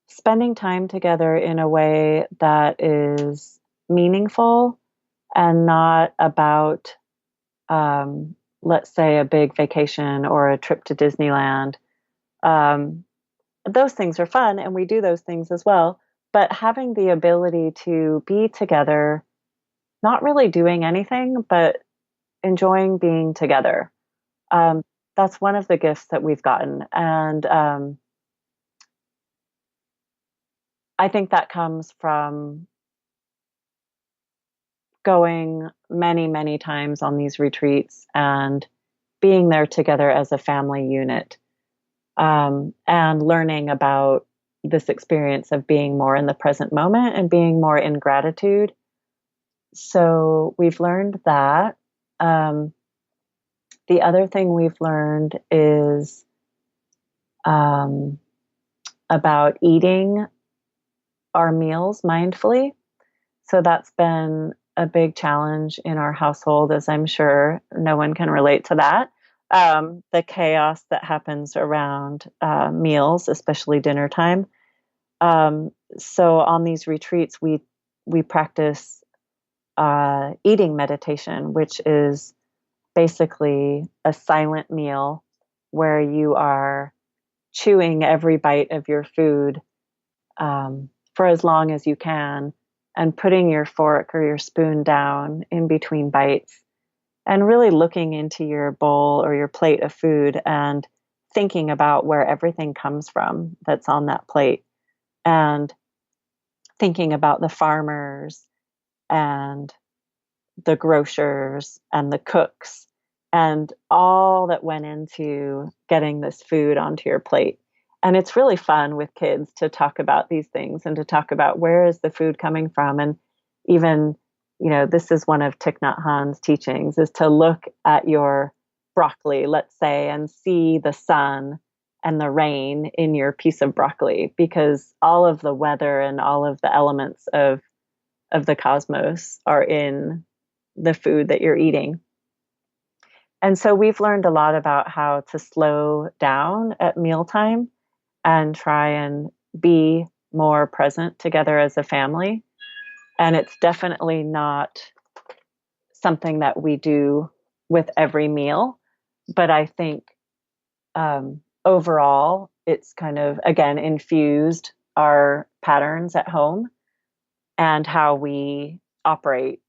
spending time together in a way that is meaningful and not about, let's say, a big vacation or a trip to Disneyland. Those things are fun, and we do those things as well. But having the ability to be together, not really doing anything, but enjoying being together. That's one of the gifts that we've gotten. And I think that comes from going many, many times on these retreats and being there together as a family unit, and learning about this experience of being more in the present moment and being more in gratitude. So we've learned that. The other thing we've learned is about eating our meals mindfully. So that's been a big challenge in our household, as I'm sure no one can relate to that. The chaos that happens around meals, especially dinner time. So on these retreats, we practice eating meditation, which is basically a silent meal where you are chewing every bite of your food for as long as you can, and putting your fork or your spoon down in between bites, and really looking into your bowl or your plate of food and thinking about where everything comes from that's on that plate, and thinking about the farmers and the grocers and the cooks and all that went into getting this food onto your plate. And it's really fun with kids to talk about these things and to talk about where is the food coming from. And even, this is one of Thich Nhat Hanh's teachings, is to look at your broccoli, let's say, and see the sun and the rain in your piece of broccoli, because all of the weather and all of the elements of the cosmos are in the food that you're eating. And so we've learned a lot about how to slow down at mealtime and try and be more present together as a family. And it's definitely not something that we do with every meal, but I think overall it's kind of, again, infused our patterns at home and how we operate.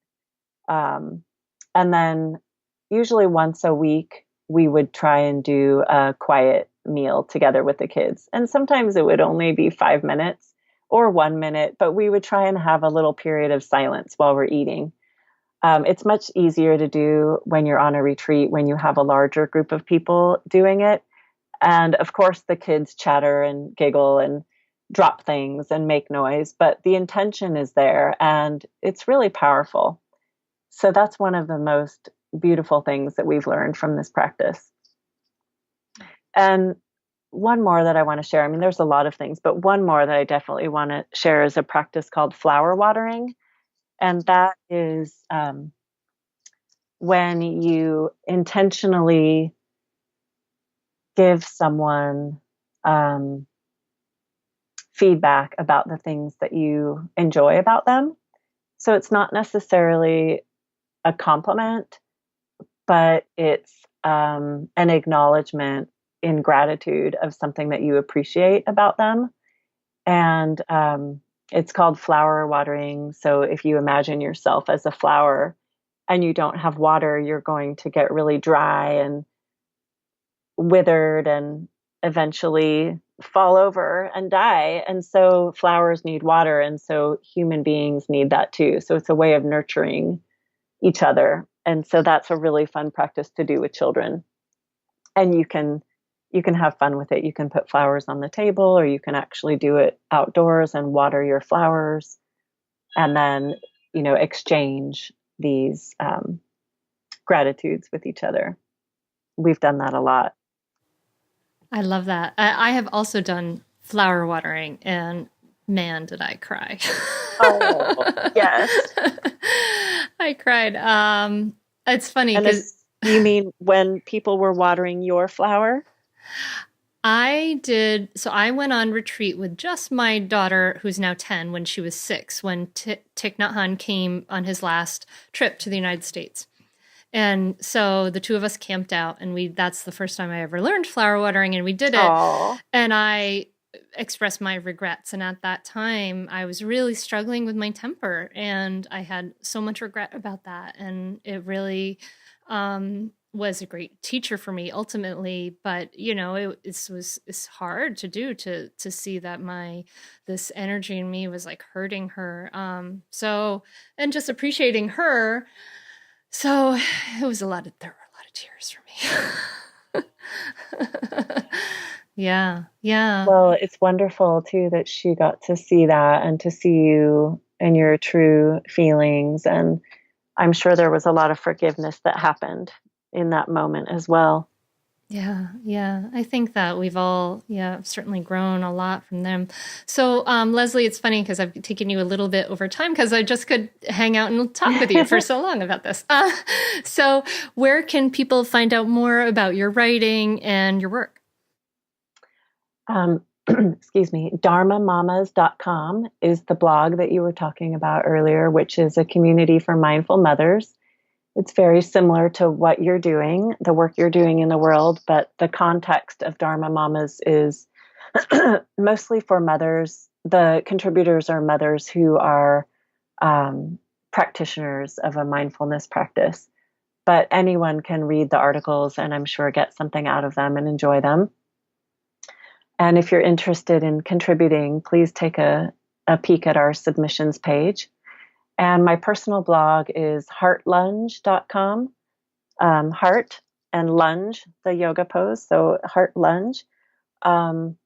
And then usually once a week, we would try and do a quiet meal together with the kids. And sometimes it would only be 5 minutes or 1 minute, but we would try and have a little period of silence while we're eating. It's much easier to do when you're on a retreat, when you have a larger group of people doing it. And of course, the kids chatter and giggle and drop things and make noise, but the intention is there and it's really powerful. So that's one of the most beautiful things that we've learned from this practice. And one more that I want to share, I mean, there's a lot of things, but one more that I definitely want to share is a practice called flower watering. And that is when you intentionally give someone feedback about the things that you enjoy about them. So it's not necessarily a compliment, but it's an acknowledgement in gratitude of something that you appreciate about them. And it's called flower watering. So if you imagine yourself as a flower and you don't have water, you're going to get really dry and withered and eventually fall over and die. And so flowers need water. And so human beings need that too. So it's a way of nurturing each other. And so that's a really fun practice to do with children. And you can have fun with it. You can put flowers on the table, or you can actually do it outdoors and water your flowers, and then, exchange these gratitudes with each other. We've done that a lot. I love that. I have also done flower watering, and man, did I cry. Oh, yes. I cried. It's funny because... You mean when people were watering your flower? I did. So I went on retreat with just my daughter, who's now 10, when she was 6, when Thich Nhat Hanh came on his last trip to the United States. And so the two of us camped out, and that's the first time I ever learned flower watering, and we did it. Aww. And I expressed my regrets. And at that time, I was really struggling with my temper, and I had so much regret about that. And it really was a great teacher for me ultimately. But, it's hard to do, to see that this energy in me was like hurting her. And just appreciating her. So there were a lot of tears for me. Yeah. Well, it's wonderful too that she got to see that and to see you and your true feelings. And I'm sure there was a lot of forgiveness that happened in that moment as well. Yeah. I think that we've all, certainly grown a lot from them. So, Leslie, it's funny because I've taken you a little bit over time because I just could hang out and talk with you for so long about this. So where can people find out more about your writing and your work? Excuse me, dharmamamas.com is the blog that you were talking about earlier, which is a community for mindful mothers. It's very similar to what you're doing, the work you're doing in the world, but the context of Dharma Mamas is mostly for mothers. The contributors are mothers who are practitioners of a mindfulness practice, but anyone can read the articles and I'm sure get something out of them and enjoy them. And if you're interested in contributing, please take a peek at our submissions page. And my personal blog is heartlunge.com, heart and lunge, the yoga pose, so heart lunge. And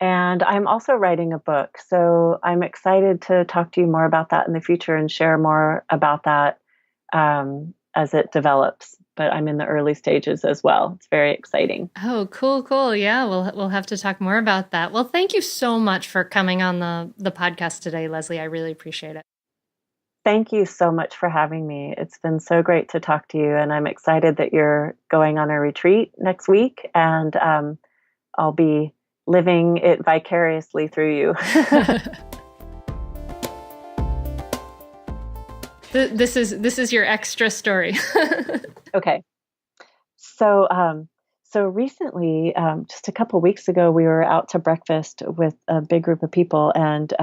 I'm also writing a book, so I'm excited to talk to you more about that in the future and share more about that as it develops. But I'm in the early stages as well. It's very exciting. Oh, cool. Yeah, we'll have to talk more about that. Well, thank you so much for coming on the podcast today, Leslie. I really appreciate it. Thank you so much for having me. It's been so great to talk to you, and I'm excited that you're going on a retreat next week, and I'll be living it vicariously through you. This is your extra story. Okay. So recently, just a couple of weeks ago, we were out to breakfast with a big group of people, and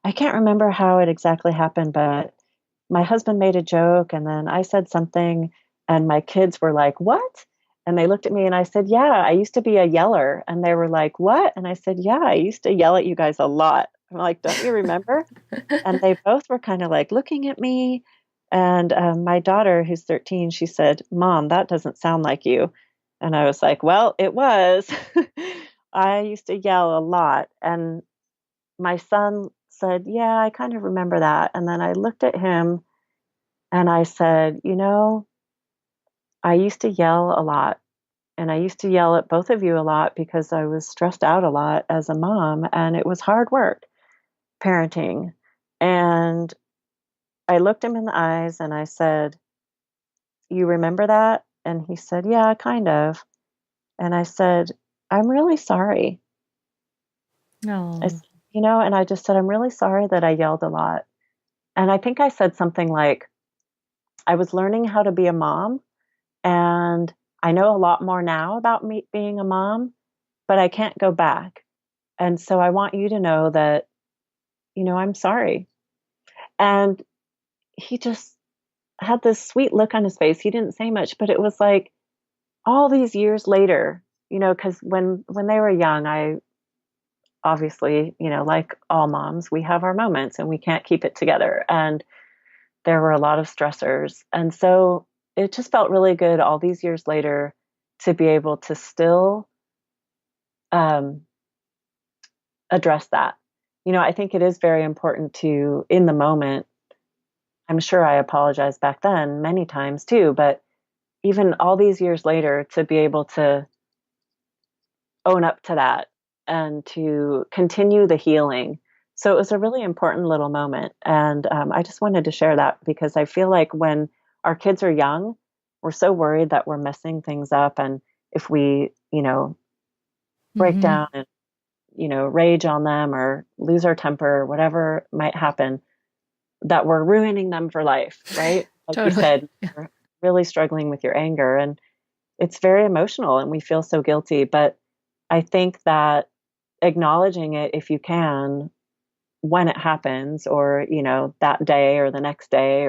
I can't remember how it exactly happened, but my husband made a joke and then I said something and my kids were like, "What?" And they looked at me and I said, yeah, I used to be a yeller. And they were like, what? And I said, yeah, I used to yell at you guys a lot. I'm like, don't you remember? And they both were kind of like looking at me. And my daughter, who's 13, she said, Mom, that doesn't sound like you. And I was like, well, it was. I used to yell a lot. And my son said, yeah, I kind of remember that. And then I looked at him and I said, I used to yell a lot. And I used to yell at both of you a lot because I was stressed out a lot as a mom, and it was hard work parenting. And I looked him in the eyes and I said, you remember that? And he said, yeah, kind of. And I said, I'm really sorry. No. And I just said, I'm really sorry that I yelled a lot. And I think I said something like, I was learning how to be a mom, and I know a lot more now about me being a mom, but I can't go back. And so I want you to know that, I'm sorry. And he just had this sweet look on his face. He didn't say much, but it was like all these years later, because when they were young, I obviously, like all moms, we have our moments and we can't keep it together. And there were a lot of stressors. And so it just felt really good all these years later to be able to still address that. I think it is very important to, in the moment, I'm sure I apologized back then many times too, but even all these years later, to be able to own up to that and to continue the healing. So it was a really important little moment. And I just wanted to share that because I feel like when our kids are young, we're so worried that we're messing things up. And if we, break down and, rage on them or lose our temper, whatever might happen, that we're ruining them for life, right? Like you Totally. said, Yeah. you're really struggling with your anger and it's very emotional and we feel so guilty. But I think that acknowledging it, if you can, when it happens or, that day or the next day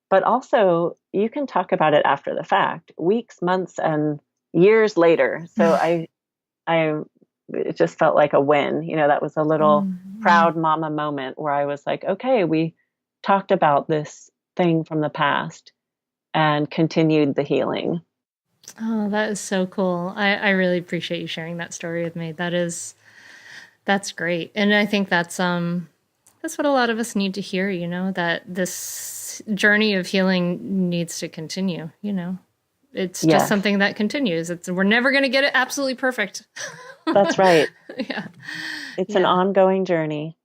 but also you can talk about it after the fact, weeks, months, and years later. So it just felt like a win. That was a little proud mama moment where I was like, okay, we talked about this thing from the past and continued the healing. Oh, that is so cool. I really appreciate you sharing that story with me. That's great. And I think that's what a lot of us need to hear, that this journey of healing needs to continue, It's just something that continues. We're never going to get it absolutely perfect. That's right. Yeah. It's an ongoing journey.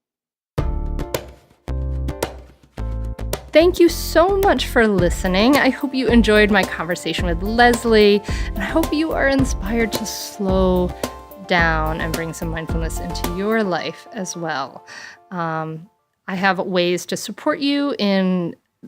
Thank you so much for listening. I hope you enjoyed my conversation with Leslie, and I hope you are inspired to slow down and bring some mindfulness into your life as well. I have ways to support you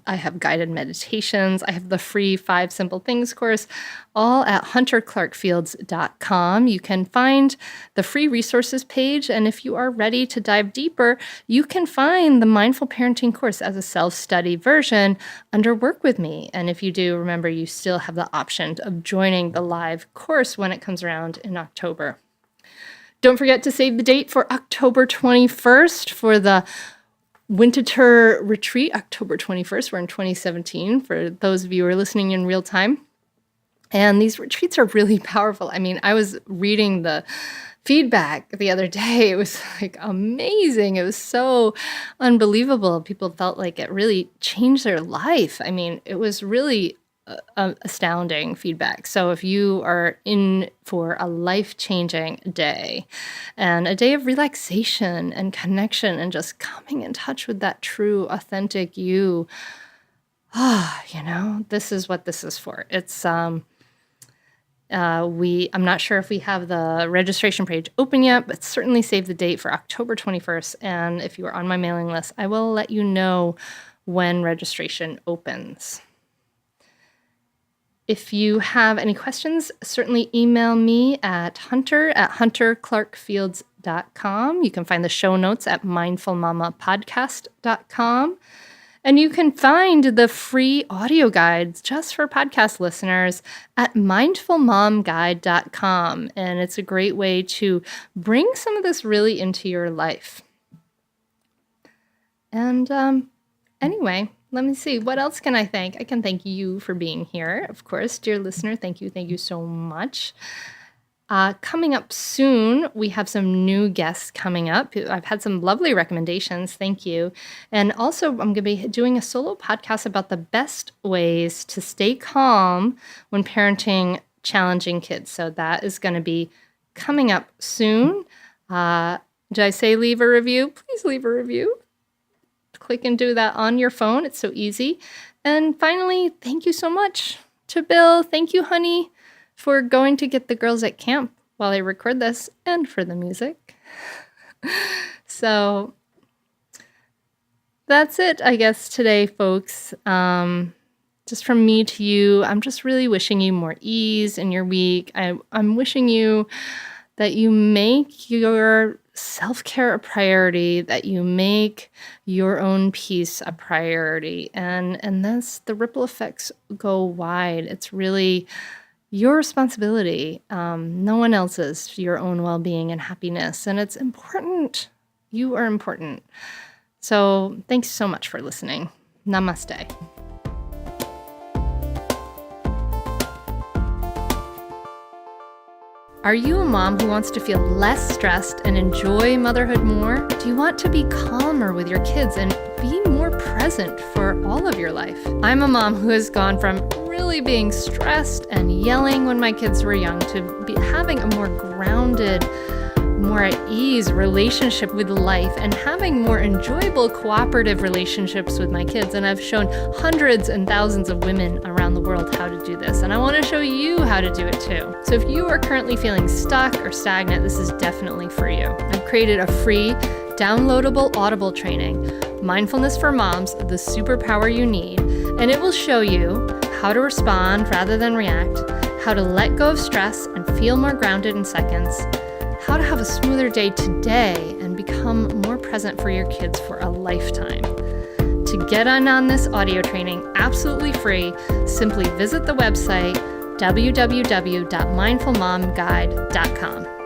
I have guided meditations. I have the free 5 Simple Things course, all at hunterclarkefields.com. You can find the free resources page. And if you are ready to dive deeper, you can find the Mindful Parenting course as a self-study version under Work With Me. And if you do, remember, you still have the option of joining the live course when it comes around in October. Don't forget to save the date for October 21st for the Winter Retreat, October 21st. We're in 2017 for those of you who are listening in real time. And these retreats are really powerful. I mean, I was reading the feedback the other day. It was like amazing. It was so unbelievable. People felt like it really changed their life. I mean, it was really astounding feedback. So if you are in for a life-changing day and a day of relaxation and connection and just coming in touch with that true, authentic you, this is what this is for. It's I'm not sure if we have the registration page open yet, but certainly save the date for October 21st. And if you are on my mailing list, I will let you know when registration opens. If you have any questions, certainly email me at hunter@hunterclarkefields.com. You can find the show notes at mindfulmamapodcast.com. And you can find the free audio guides just for podcast listeners at mindfulmomguide.com. And it's a great way to bring some of this really into your life. And anyway, let me see. What else can I thank? I can thank you for being here. Of course, dear listener, thank you. Thank you so much. Coming up soon, we have some new guests coming up. I've had some lovely recommendations. Thank you. And also, I'm going to be doing a solo podcast about the best ways to stay calm when parenting challenging kids. So that is going to be coming up soon. Did I say leave a review? Please leave a review. Click and do that on your phone. It's so easy. And finally, thank you so much to Bill. Thank you, honey, for going to get the girls at camp while I record this, and for the music. So that's it, I guess, today, folks. Just from me to you, I'm just really wishing you more ease in your week. I'm wishing you that you make your self-care a priority, that you make your own peace a priority. And thus the ripple effects go wide. It's really your responsibility, no one else's, your own well-being and happiness. And it's important. You are important. So thanks so much for listening. Namaste. Are you a mom who wants to feel less stressed and enjoy motherhood more? Do you want to be calmer with your kids and be more present for all of your life? I'm a mom who has gone from really being stressed and yelling when my kids were young to having a more grounded, more at ease relationship with life and having more enjoyable cooperative relationships with my kids. And I've shown hundreds and thousands of women around the world how to do this. And I want to show you how to do it too. So if you are currently feeling stuck or stagnant, this is definitely for you. I've created a free downloadable Audible training, Mindfulness for Moms, the superpower you need. And it will show you how to respond rather than react, how to let go of stress and feel more grounded in seconds, how to have a smoother day today and become more present for your kids for a lifetime. To get on this audio training absolutely free, simply visit the website www.mindfulmomguide.com.